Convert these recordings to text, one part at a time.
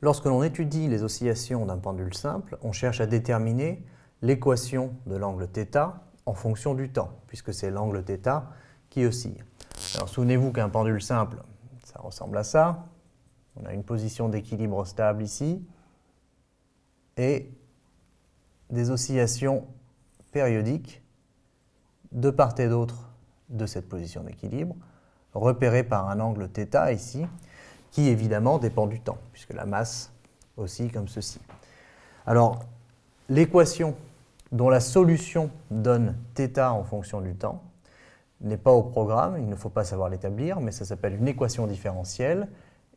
Lorsque l'on étudie les oscillations d'un pendule simple, on cherche à déterminer l'équation de l'angle θ en fonction du temps, puisque c'est l'angle θ qui oscille. Alors souvenez-vous qu'un pendule simple, ça ressemble à ça. On a une position d'équilibre stable ici et des oscillations périodiques de part et d'autre de cette position d'équilibre, repérées par un angle θ ici, qui évidemment dépend du temps, puisque la masse oscille comme ceci. Alors, l'équation dont la solution donne θ en fonction du temps n'est pas au programme, il ne faut pas savoir l'établir, mais ça s'appelle une équation différentielle,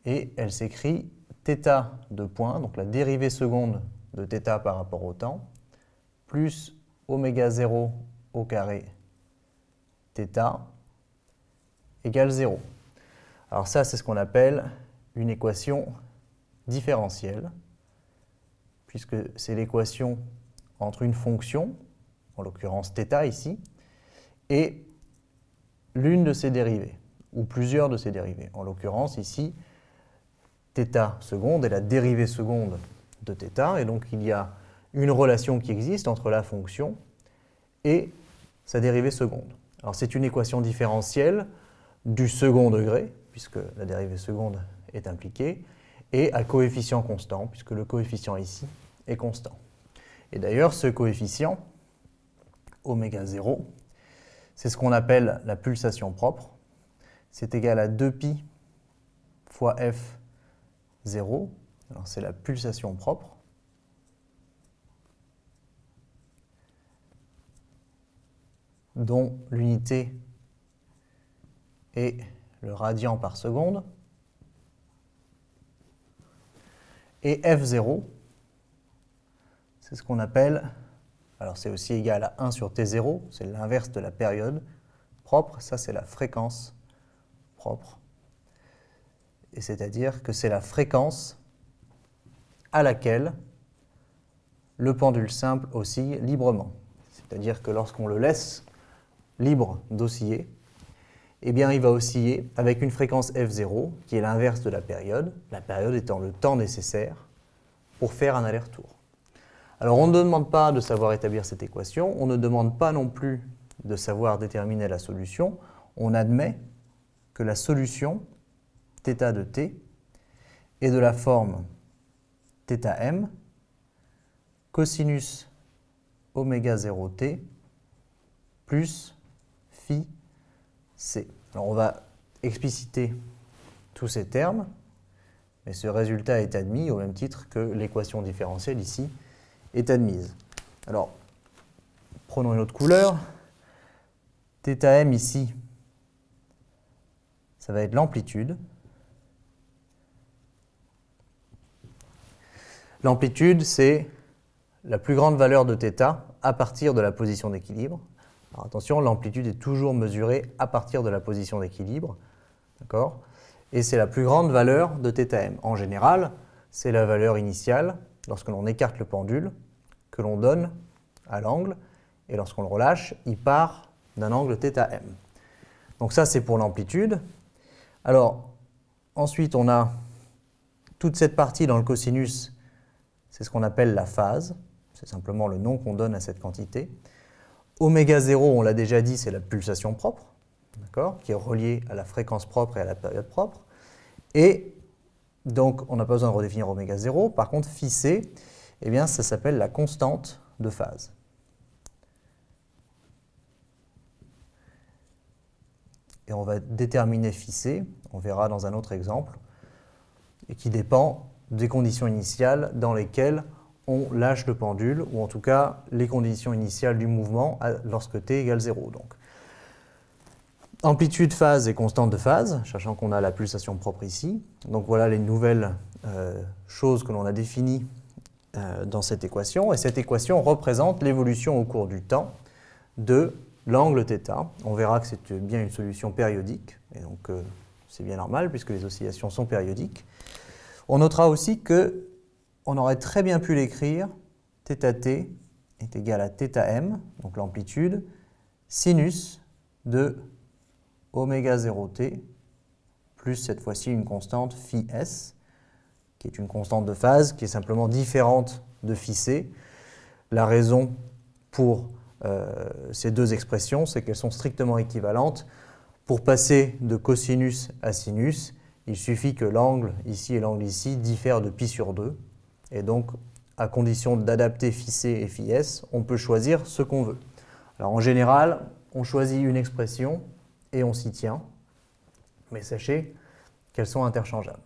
et elle s'écrit θ de point, donc la dérivée seconde de θ par rapport au temps, plus oméga 0 au carré θ égale 0. Alors ça, c'est ce qu'on appelle une équation différentielle, puisque c'est l'équation entre une fonction, en l'occurrence θ ici, et l'une de ses dérivées, ou plusieurs de ses dérivées. En l'occurrence ici, θ seconde est la dérivée seconde de θ, et donc il y a une relation qui existe entre la fonction et sa dérivée seconde. Alors c'est une équation différentielle du second degré, puisque la dérivée seconde est impliquée, et à coefficient constant, puisque le coefficient ici est constant. Et d'ailleurs, ce coefficient, oméga 0, c'est ce qu'on appelle la pulsation propre. C'est égal à 2π fois f 0. Alors c'est la pulsation propre. Dont l'unité est le radian par seconde. Et f0, c'est ce qu'on appelle, alors c'est aussi égal à 1 sur t0, c'est l'inverse de la période propre, ça c'est la fréquence propre. Et c'est-à-dire que c'est la fréquence à laquelle le pendule simple oscille librement. C'est-à-dire que lorsqu'on le laisse libre d'osciller, eh bien il va osciller avec une fréquence f0 qui est l'inverse de la période étant le temps nécessaire pour faire un aller-retour. Alors on ne demande pas de savoir établir cette équation, on ne demande pas non plus de savoir déterminer la solution, on admet que la solution θ de t est de la forme θm cosinus oméga 0t plus phi c. Alors on va expliciter tous ces termes, mais ce résultat est admis au même titre que l'équation différentielle ici est admise. Alors, prenons une autre couleur. θm ici, ça va être l'amplitude. L'amplitude, c'est la plus grande valeur de θ à partir de la position d'équilibre. Alors attention, l'amplitude est toujours mesurée à partir de la position d'équilibre. D'accord ? Et c'est la plus grande valeur de θm. En général, c'est la valeur initiale, lorsque l'on écarte le pendule, que l'on donne à l'angle, et lorsqu'on le relâche, il part d'un angle θm. Donc ça, c'est pour l'amplitude. Alors, ensuite, on a toute cette partie dans le cosinus, c'est ce qu'on appelle la phase. C'est simplement le nom qu'on donne à cette quantité. Oméga 0, on l'a déjà dit, c'est la pulsation propre, qui est reliée à la fréquence propre et à la période propre. Et donc, on n'a pas besoin de redéfinir oméga 0. Par contre, phi c, eh bien, ça s'appelle la constante de phase. Et on va déterminer phi c, on verra dans un autre exemple, et qui dépend des conditions initiales dans lesquelles on lâche le pendule, ou en tout cas les conditions initiales du mouvement lorsque t égale 0. Donc, amplitude, phase et constante de phase, sachant qu'on a la pulsation propre ici. Donc voilà les nouvelles choses que l'on a définies dans cette équation. Et cette équation représente l'évolution au cours du temps de l'angle θ. On verra que c'est bien une solution périodique, et donc c'est bien normal puisque les oscillations sont périodiques. On notera aussi qu'on aurait très bien pu l'écrire, θt est égal à θm, donc l'amplitude, sinus de oméga 0t, plus cette fois-ci une constante phi s, qui qui est une constante de phase, qui est simplement différente de phi c. La raison pour ces deux expressions, c'est qu'elles sont strictement équivalentes. Pour passer de cosinus à sinus, il suffit que l'angle ici et l'angle ici diffèrent de pi sur 2. Et donc, à condition d'adapter phi c et phi s, on peut choisir ce qu'on veut. Alors en général, on choisit une expression et on s'y tient. Mais sachez qu'elles sont interchangeables.